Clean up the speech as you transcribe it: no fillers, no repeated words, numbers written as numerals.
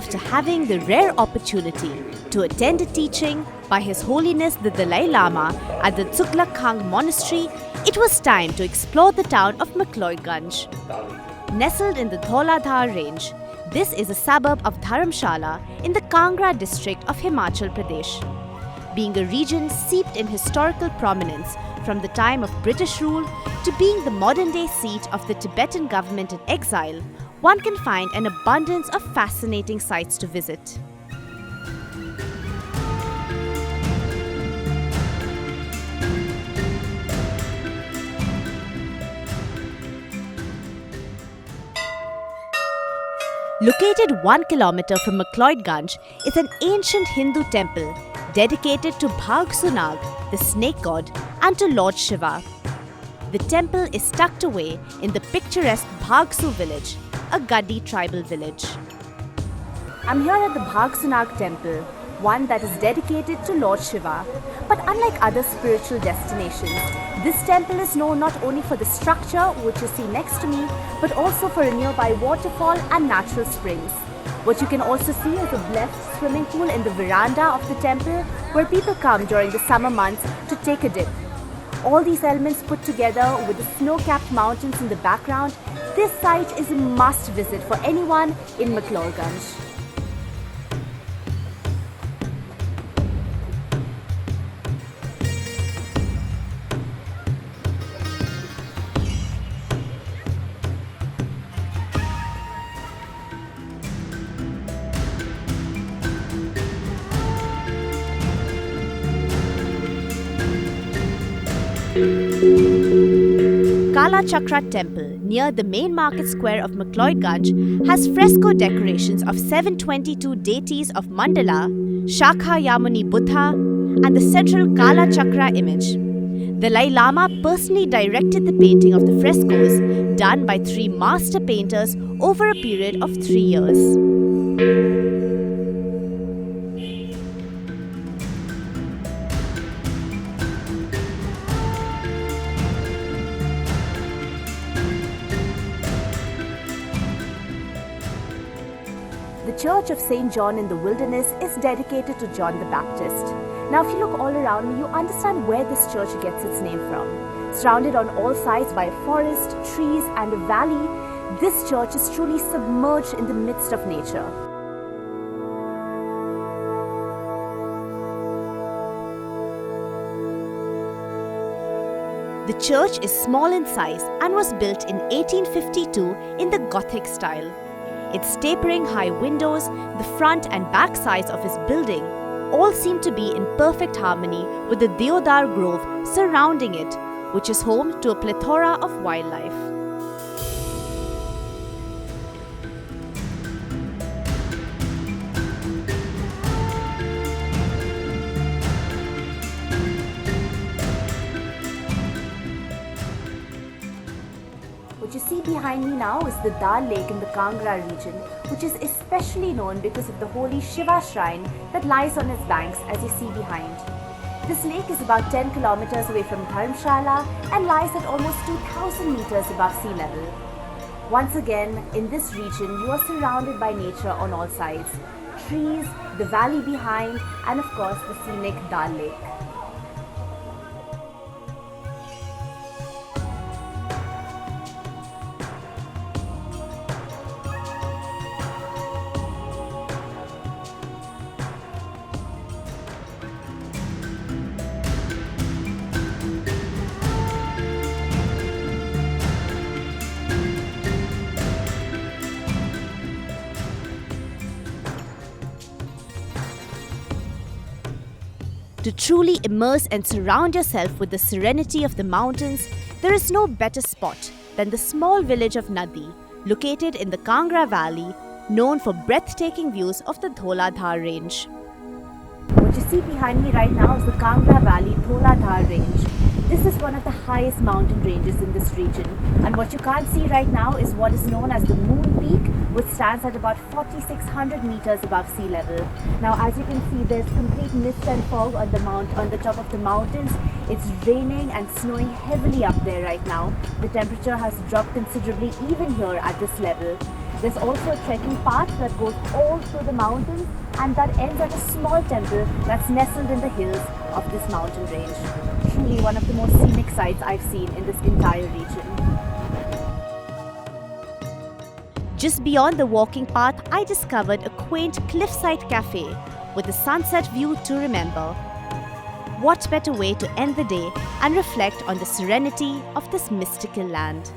after having the rare opportunity to attend a teaching by His Holiness the Dalai Lama at the Tughlaq Khan Monastery, it was time to explore the town of McLeodganj. Nestled in the Dhauladhar range, this is a suburb of Dharamshala in the Kangra district of Himachal Pradesh. Being a region steeped in historical prominence from the time of British rule to being the modern-day seat of the Tibetan government in exile, one can find an abundance of fascinating sites to visit. Located 1 kilometer from McLeodganj is an ancient Hindu temple dedicated to Bhagsunag, the snake god, and to Lord Shiva. The temple is tucked away in the picturesque Bhagsu village, a Gaddi tribal village. I'm here at the Bhagsunag temple, one that is dedicated to Lord Shiva. But unlike other spiritual destinations, this temple is known not only for the structure, which you see next to me, but also for a nearby waterfall and natural springs. What you can also see is a blessed swimming pool in the veranda of the temple, where people come during the summer months to take a dip. All these elements put together with the snow-capped mountains in the background, this site is a must visit for anyone in McLeodganj. Kala Chakra Temple, near the main market square of McLeodganj, has fresco decorations of 722 deities of Mandala, Shakyamuni Buddha, and the central Kala Chakra image. The Dalai Lama personally directed the painting of the frescoes, done by 3 master painters over a period of 3 years. The Church of St. John in the Wilderness is dedicated to John the Baptist. Now, if you look all around me, you understand where this church gets its name from. Surrounded on all sides by a forest, trees, and a valley, this church is truly submerged in the midst of nature. The church is small in size and was built in 1852 in the Gothic style. Its tapering high windows, the front and back sides of its building, all seem to be in perfect harmony with the Deodar Grove surrounding it, which is home to a plethora of wildlife. What you see behind me now is the Dal Lake in the Kangra region, which is especially known because of the holy Shiva shrine that lies on its banks, as you see behind. This lake is about 10 kilometers away from Dharamshala and lies at almost 2,000 meters above sea level. Once again, in this region, you are surrounded by nature on all sides. Trees, the valley behind, and of course the scenic Dal Lake. To truly immerse and surround yourself with the serenity of the mountains, there is no better spot than the small village of Nadi, located in the Kangra Valley, known for breathtaking views of the Dhauladhar range. What you see behind me right now is the Kangra Valley Dhauladhar range. This is one of the highest mountain ranges in this region, and what you can't see right now is what is known as the Moon Peak, which stands at about 4,600 meters above sea level. Now, as you can see, there's complete mist and fog on the top of the mountains. It's raining and snowing heavily up there right now. The temperature has dropped considerably even here at this level. There's also a trekking path that goes all through the mountains and that ends at a small temple that's nestled in the hills of this mountain range. Truly one of the most scenic sights I've seen in this entire region. Just beyond the walking path, I discovered a quaint cliffside cafe with a sunset view to remember. What better way to end the day and reflect on the serenity of this mystical land?